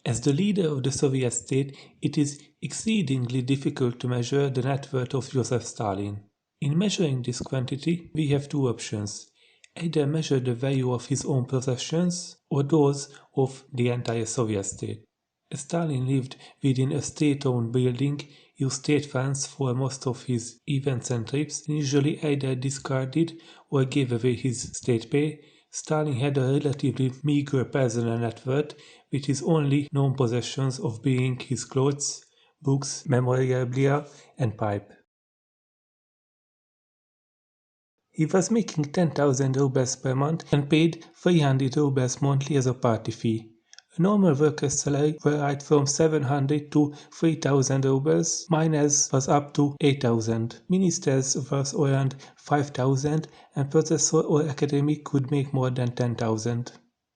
As the leader of the Soviet state, it is exceedingly difficult to measure the net worth of Joseph Stalin. In measuring this quantity, we have two options. Either measure the value of his own possessions or those of the entire Soviet state. As Stalin lived within a state-owned building, used state funds for most of his events and trips, and usually either discarded or gave away his state pay, Stalin had a relatively meager personal net worth, with his only known possessions of being his clothes, books, memorabilia, and pipe. He was making 10,000 rubles per month and paid 300 rubles monthly as a party fee. A normal worker's salary varied from 700 to 3,000 rubles, miner's was up to 8,000. Ministers was around 5,000 and professor or academic could make more than 10,000.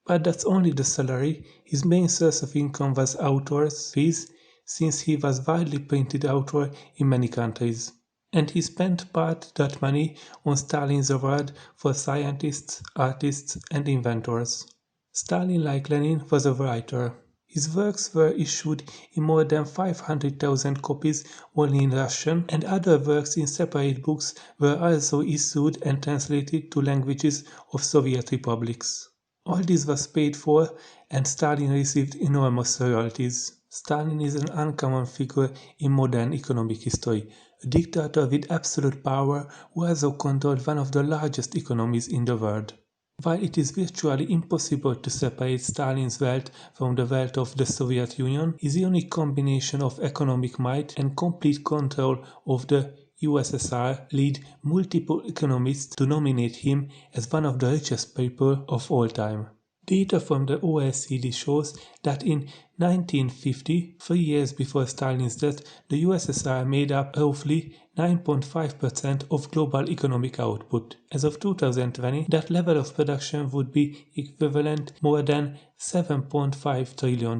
But that's only the salary. His main source of income was author's fees, since he was widely printed author in many countries. And he spent part that money on Stalin's award for scientists, artists, and inventors. Stalin, like Lenin, was a writer. His works were issued in more than 500,000 copies only in Russian, and other works in separate books were also issued and translated to languages of Soviet republics. All this was paid for, and Stalin received enormous royalties. Stalin is an uncommon figure in modern economic history, a dictator with absolute power who also controlled one of the largest economies in the world. While it is virtually impossible to separate Stalin's wealth from the wealth of the Soviet Union, his unique combination of economic might and complete control of the USSR lead multiple economists to nominate him as one of the richest people of all time. Data from the OECD shows that in 1950, 3 years before Stalin's death, the USSR made up roughly 9.5% of global economic output. As of 2020, that level of production would be equivalent more than $7.5 trillion.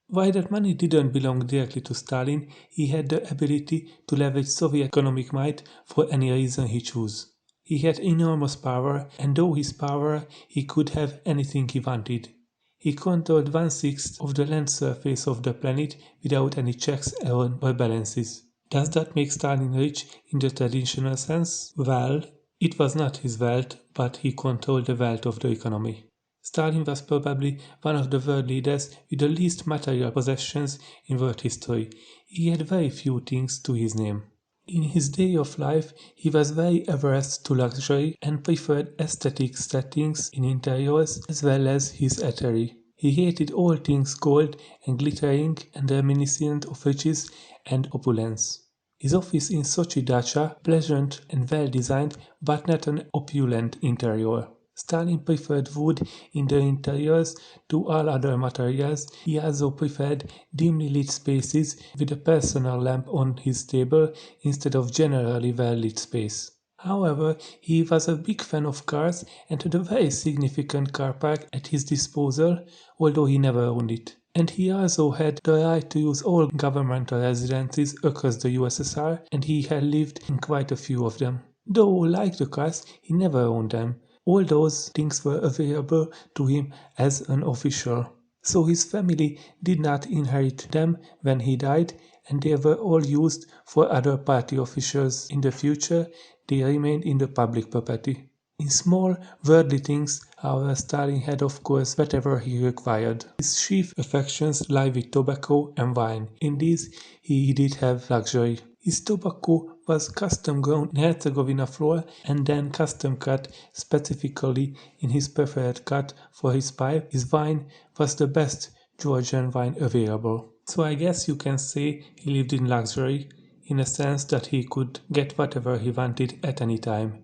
While that money didn't belong directly to Stalin, he had the ability to leverage Soviet economic might for any reason he chose. He had enormous power, and though his power, he could have anything he wanted. He controlled 1/6 of the land surface of the planet without any checks or balances. Does that make Stalin rich in the traditional sense? Well, it was not his wealth, but he controlled the wealth of the economy. Stalin was probably one of the world leaders with the least material possessions in world history. He had very few things to his name. In his day of life, he was very averse to luxury and preferred aesthetic settings in interiors as well as his eatery. He hated all things gold and glittering and reminiscent of riches and opulence. His office in Sochi Dacha, pleasant and well designed, but not an opulent interior. Stalin preferred wood in the interiors to all other materials. He also preferred dimly lit spaces with a personal lamp on his table instead of generally well-lit space. However, he was a big fan of cars and had a very significant car park at his disposal, although he never owned it. And he also had the right to use all governmental residences across the USSR, and he had lived in quite a few of them. Though, like the cars, he never owned them. All those things were available to him as an official. So his family did not inherit them when he died, and they were all used for other party officials in the future. They remained in the public property. In small, worldly things, however, Stalin had of course whatever he required. His chief affections lie with tobacco and wine. In these he did have luxury. His tobacco was custom grown in Herzegovina flour and then custom cut specifically in his preferred cut for his pipe. His wine was the best Georgian wine available. So I guess you can say he lived in luxury, in a sense that he could get whatever he wanted at any time.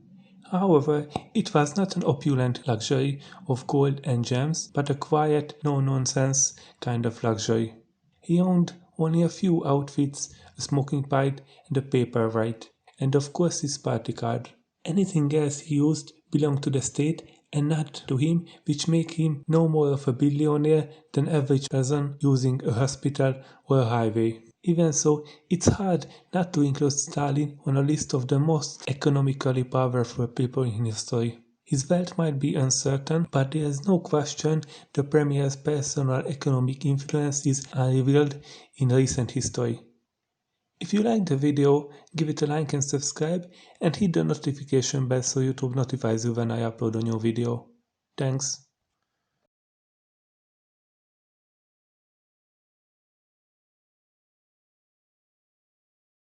However, it was not an opulent luxury of gold and gems, but a quiet, no-nonsense kind of luxury. He owned only a few outfits, a smoking pipe, and a paperweight, and of course his party card. Anything else he used belonged to the state and not to him, which make him no more of a billionaire than average person using a hospital or a highway. Even so, it's hard not to include Stalin on a list of the most economically powerful people in history. His wealth might be uncertain, but there is no question the premier's personal economic influences are revealed in recent history. If you liked the video, give it a like and subscribe, and hit the notification bell so YouTube notifies you when I upload a new video. Thanks.